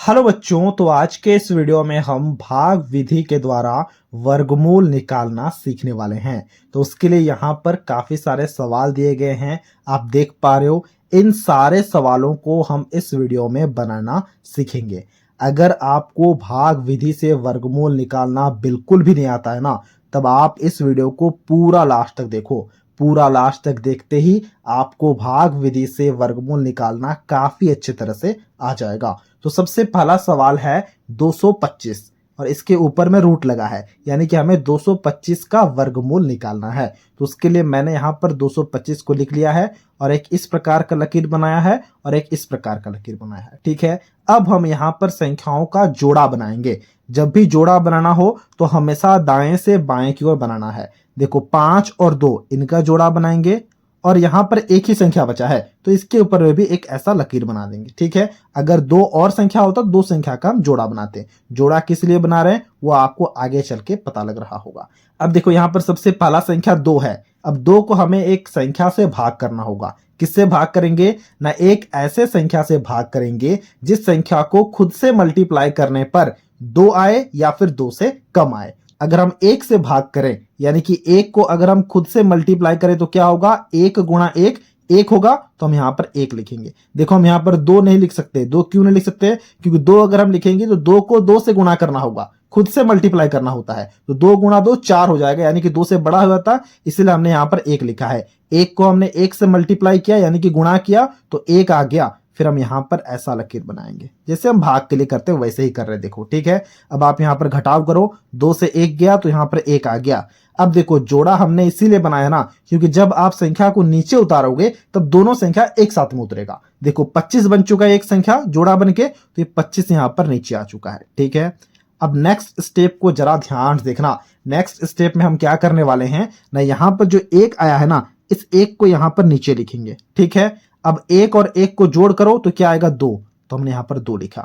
Hello बच्चों, तो आज के इस वीडियो में हम भाग विधि के द्वारा वर्गमूल निकालना सीखने वाले हैं। तो उसके लिए यहाँ पर काफी सारे सवाल दिए गए हैं, आप देख पा रहे हो। इन सारे सवालों को हम इस वीडियो में बनाना सीखेंगे। अगर आपको भाग विधि से वर्गमूल निकालना बिल्कुल भी नहीं आता है ना, तब आप इस वीडियो को पूरा लास्ट तक देखो। पूरा लास्ट तक देखते ही आपको भाग विधि से वर्गमूल निकालना काफी अच्छी तरह से आ जाएगा। तो सबसे पहला सवाल है 225 और इसके ऊपर में रूट लगा है, यानी कि हमें 225 का वर्गमूल निकालना है। तो उसके लिए मैंने यहाँ पर 225 को लिख लिया है और एक इस प्रकार का लकीर बनाया है और एक इस प्रकार का लकीर बनाया है। ठीक है, अब हम यहाँ पर संख्याओं का जोड़ा बनाएंगे। जब भी जोड़ा बनाना हो तो हमेशा दाएं से बाएं की ओर बनाना है। देखो 5 और 2 इनका जोड़ा बनाएंगे और यहां पर एक ही संख्या बचा है तो इसके ऊपर में भी एक ऐसा लकीर बना देंगे। ठीक है, अगर 2 और संख्या होता तो 2 संख्या का हम जोड़ा बनाते हैं। जोड़ा किस लिए बना रहे हैं वो आपको आगे चल के पता लग रहा होगा। अब देखो यहां पर सबसे पहला संख्या 2 है। अब 2 को हमें एक संख्या से भाग करना होगा। किससे भाग करेंगे ना, एक ऐसे संख्या से भाग करेंगे जिस संख्या को खुद से मल्टीप्लाई करने पर 2 आए या फिर 2 से कम आए। अगर हम 1 से भाग करें, यानी कि 1 को अगर हम खुद से मल्टीप्लाई करें तो क्या होगा, 1 गुणा 1 1 होगा, तो हम यहां पर 1 लिखेंगे। देखो हम यहां पर 2 नहीं लिख सकते। 2 क्यों नहीं लिख सकते, क्योंकि 2 अगर हम लिखेंगे तो 2 को 2 से गुणा करना होगा, खुद से मल्टीप्लाई करना होता है। तो 2 गुणा 2 4 हो जाएगा, यानी कि 2 से बड़ा हो जाता, इसलिए हमने यहां पर 1 लिखा है। 1 को हमने 1 से मल्टीप्लाई किया यानी कि गुणा किया तो 1 आ गया। फिर हम यहां पर ऐसा लकीर बनाएंगे जैसे हम भाग के लिए करते हैं वैसे ही कर रहे। देखो ठीक है, अब आप यहां पर घटाव करो, 2 से 1 गया तो यहां पर 1 आ गया। अब देखो जोड़ा हमने इसीलिए बनाया ना, क्योंकि जब आप संख्या को नीचे उतारोगे तब दोनों संख्या एक साथ में उतरेगा। देखो 25 बन चुका है एक संख्या जोड़ा बन के, तो ये 25 यहां पर नीचे आ चुका है। ठीक है, अब नेक्स्ट स्टेप को जरा ध्यान से देखना। नेक्स्ट स्टेप में हम क्या करने वाले हैं ना, यहां पर जो 1 आया है ना, इस 1 को यहां पर नीचे लिखेंगे। ठीक है, अब 1 और 1 को जोड़ करो तो क्या आएगा 2, तो हमने यहां पर 2 लिखा।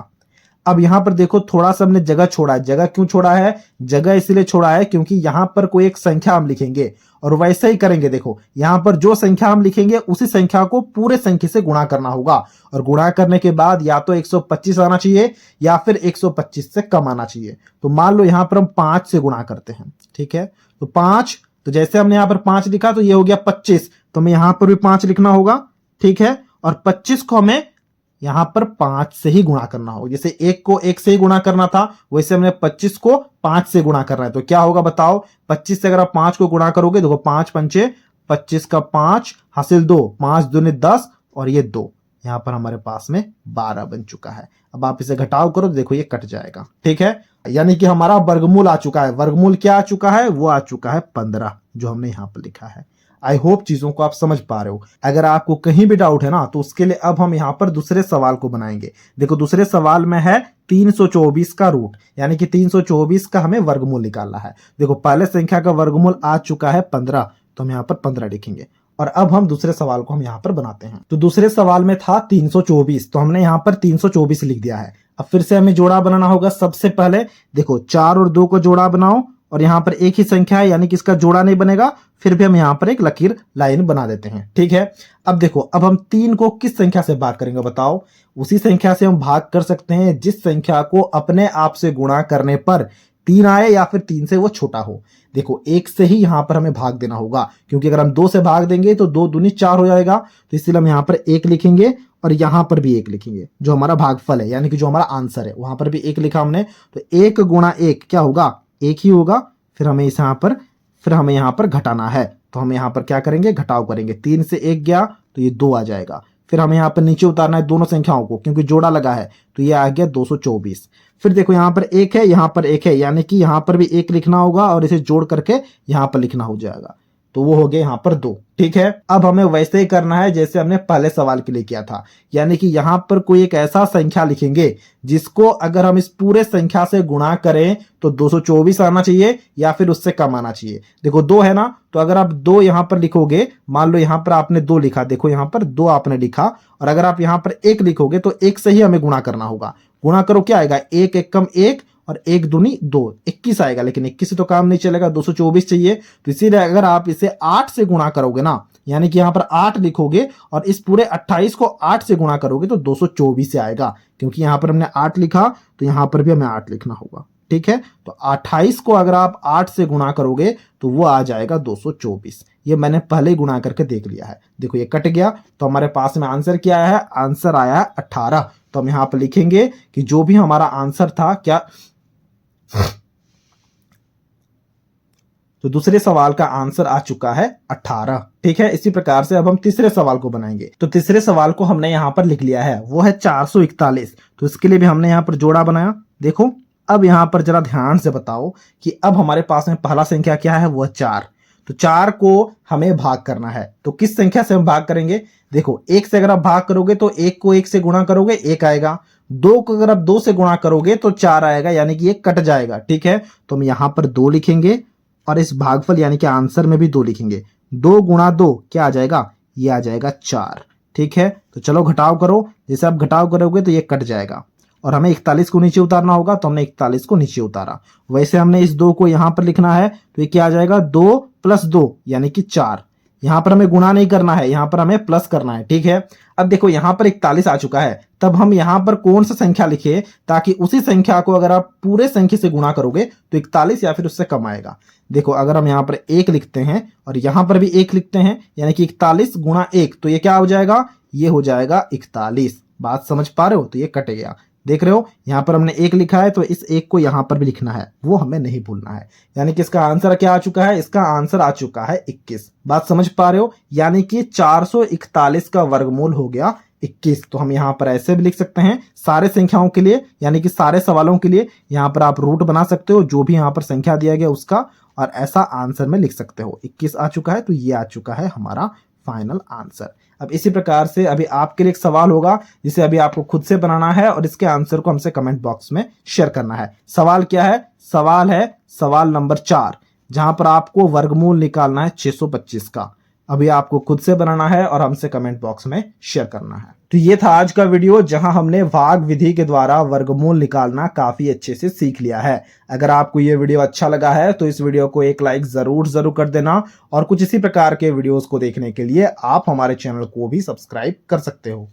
अब यहां पर देखो थोड़ा सा हमने जगह छोड़ा है। जगह क्यों छोड़ा है, जगह इसलिए छोड़ा है क्योंकि यहां पर कोई एक संख्या हम लिखेंगे और वैसे ही करेंगे। देखो यहां पर जो संख्या हम लिखेंगे उसी संख्या को पूरे संख्या से गुणा करना होगा और गुणा करने के बाद या तो 125 आना चाहिए या फिर 125 से कम आना चाहिए। तो मान लो यहां पर हम 5 से गुणा करते हैं। ठीक है, तो 5, तो जैसे हमने यहां पर 5 लिखा तो ये हो गया 25, तो हमें यहां पर भी 5 लिखना होगा। ठीक है, और 25 को हमें यहां पर 5 से ही गुणा करना होगा। जैसे 1 को 1 से ही गुणा करना था वैसे हमने 25 को 5 से गुणा करना है। तो क्या होगा बताओ, 25 से अगर आप 5 को गुणा करोगे, देखो 5 पंचे 25 का 5 हासिल 2, 5 दूनी 10 और ये 2, यहां पर हमारे पास में 12 बन चुका है। अब आप इसे घटाव करो तो देखो ये कट जाएगा। ठीक है, यानी कि हमारा वर्गमूल आ चुका है। वर्गमूल क्या आ चुका है, वो आ चुका है 15, जो हमने यहां पर लिखा है। आई होप चीजों को आप समझ पा रहे हो। अगर आपको कहीं भी डाउट है ना, तो उसके लिए अब हम यहां पर दूसरे सवाल को बनाएंगे। देखो दूसरे सवाल में है 324 का रूट, यानी कि 324 का हमें वर्गमूल निकालना है। देखो पहले संख्या का वर्गमूल आ चुका है 15, तो हम यहां पर 15 लिखेंगे और अब हम दूसरे सवाल को हम यहां पर बनाते हैं। तो दूसरे सवाल में था 324, तो हमने यहां पर 324 लिख दिया है। अब फिर से हमें जोड़ा बनाना होगा। सबसे पहले देखो 4 और 2 को जोड़ा बनाओ और यहां पर एक ही संख्या है यानी कि इसका जोड़ा नहीं बनेगा, फिर भी हम यहां पर एक लकीर लाइन बना देते हैं। ठीक है, अब देखो अब हम 3 को किस संख्या से भाग करेंगे बताओ। उसी संख्या से हम भाग कर सकते हैं जिस संख्या को अपने आप से गुणा करने पर 3 आए या फिर 3 से वो छोटा हो। देखो 1 से ही यहां पर हमें भाग देना होगा, क्योंकि अगर हम 2 से भाग देंगे तो 2 दूनी 4 हो जाएगा। तो इसलिए हम यहां पर 1 लिखेंगे और यहां पर भी 1 लिखेंगे, जो हमारा भागफल है यानी कि जो हमारा आंसर है वहां पर भी 1 लिखा हमने। तो 1 गुणा 1 क्या होगा, 1 ही होगा। फिर हमें यहां पर घटाना है, तो हम यहां पर क्या करेंगे, घटाव करेंगे। 3 से 1 गया तो ये 2 आ जाएगा। फिर हमें यहां पर नीचे उतारना है दोनों संख्याओं को, क्योंकि जोड़ा लगा है, तो ये आ गया 224। फिर देखो यहां पर 1 है, यहां पर 1 है, यानी कि यहां पर भी 1 लिखना होगा और इसे जोड़ करके यहां पर लिखना हो जाएगा। तो वो हो गया यहां पर 2। ठीक है, अब हमें वैसे ही करना है जैसे हमने पहले सवाल के लिए किया था, यानी कि यहां पर कोई एक ऐसा संख्या लिखेंगे जिसको अगर हम इस पूरे संख्या से गुणा करें तो 224 आना चाहिए या फिर उससे कम आना चाहिए। देखो 2 है ना, तो अगर आप 2 यहां पर लिखोगे, मान लो यहां पर आपने 2 लिखा, देखो यहां पर 2 आपने लिखा और अगर आप यहां पर 1 लिखोगे तो 1 से ही हमें गुणा करना होगा। गुणा करो क्या आएगा, 1 1 कम 1 और 1 दूनी 2, 21 आएगा। लेकिन 21 से तो काम नहीं चलेगा, 224 चाहिए। तो इसीलिए अगर आप इसे 8 से गुणा करोगे ना, यानी कि यहाँ पर 8 लिखोगे और इस पूरे 28 को 8 से गुणा करोगे तो 224 से आएगा। क्योंकि यहाँ पर हमने 8 लिखा तो यहाँ पर भी हमें 8 लिखना होगा। ठीक है, तो 28 को अगर आप 8 से गुणा करोगे तो वो आ जाएगा 224। ये मैंने पहले ही गुणा करके देख लिया है। देखो ये कट गया तो हमारे पास में आंसर क्या है, आंसर आया है 18। तो हम यहाँ पर लिखेंगे कि जो भी हमारा आंसर था क्या, तो दूसरे सवाल का आंसर आ चुका है 18। ठीक है, इसी प्रकार से अब हम तीसरे सवाल को बनाएंगे। तो तीसरे सवाल को हमने यहाँ पर लिख लिया है, वो है 441। तो इसके लिए भी हमने यहाँ पर जोड़ा बनाया। देखो अब यहाँ पर जरा ध्यान से बताओ कि अब हमारे पास में पहला संख्या क्या है, वो 4। तो 4 को हमें भाग करना है। तो किस संख्या से हम भाग करेंगे, देखो 1 से अगर आप भाग करोगे तो 1 को 1 से गुणा करोगे 1 आएगा, 2 को अगर आप 2 से गुणा करोगे तो 4 आएगा, यानी कि ये कट जाएगा। ठीक है, तो हम यहाँ पर 2 लिखेंगे और इस भागफल यानी कि आंसर में भी 2 लिखेंगे। 2 गुणा 2 क्या आ जाएगा, ये आ जाएगा 4। ठीक है, तो चलो घटाव करो, जैसे आप घटाव करोगे तो ये कट जाएगा और हमें 41 को नीचे उतारना होगा, तो हमने 41 को नीचे उतारा। वैसे हमने इस 2 को यहां पर लिखना है तो ये क्या आ जाएगा, 2 + 2 यानी कि 4। यहां पर हमें गुणा नहीं करना है, यहां पर हमें प्लस करना है। ठीक है, अब देखो यहां पर 41 आ चुका है, तब हम यहां पर कौन सा संख्या लिखे ताकि उसी संख्या को अगर आप पूरे संख्या से गुणा करोगे तो 41 या फिर उससे कम आएगा। देखो अगर हम यहां पर 1 लिखते हैं और यहां पर भी 1 लिखते हैं, यानी कि 41 गुणा 1, तो ये क्या हो जाएगा, ये हो जाएगा 41। बात समझ पा रहे हो, तो ये कट गया। देख रहे हो यहां पर हमने 1 लिखा है तो इस 1 को यहां पर भी लिखना है, वो हमें नहीं भूलना है। यानी कि इसका आंसर क्या आ चुका है, इसका आंसर आ चुका है 21। बात समझ पा रहे हो, यानी कि 441 का वर्गमूल हो गया 21। तो हम यहां पर ऐसे भी लिख सकते हैं सारे संख्याओं के लिए, यानी कि सारे सवालों के लिए यहां पर आप रूट बना सकते हो जो भी यहां पर संख्या दिया गया उसका, और ऐसा आंसर में लिख सकते हो। 21 आ चुका है, तो ये आ चुका है हमारा फाइनल आंसर। अब इसी प्रकार से अभी आपके लिए एक सवाल होगा जिसे अभी आपको खुद से बनाना है और इसके आंसर को हमसे कमेंट बॉक्स में शेयर करना है। सवाल क्या है, सवाल है सवाल नंबर 4, जहां पर आपको वर्गमूल निकालना है 625 का। अभी आपको खुद से बनाना है और हमसे कमेंट बॉक्स में शेयर करना है। तो ये था आज का वीडियो जहां हमने भाग विधि के द्वारा वर्गमूल निकालना काफी अच्छे से सीख लिया है। अगर आपको ये वीडियो अच्छा लगा है तो इस वीडियो को एक लाइक जरूर कर देना, और कुछ इसी प्रकार के वीडियोस को देखने के लिए आप हमारे चैनल को भी सब्सक्राइब कर सकते हो।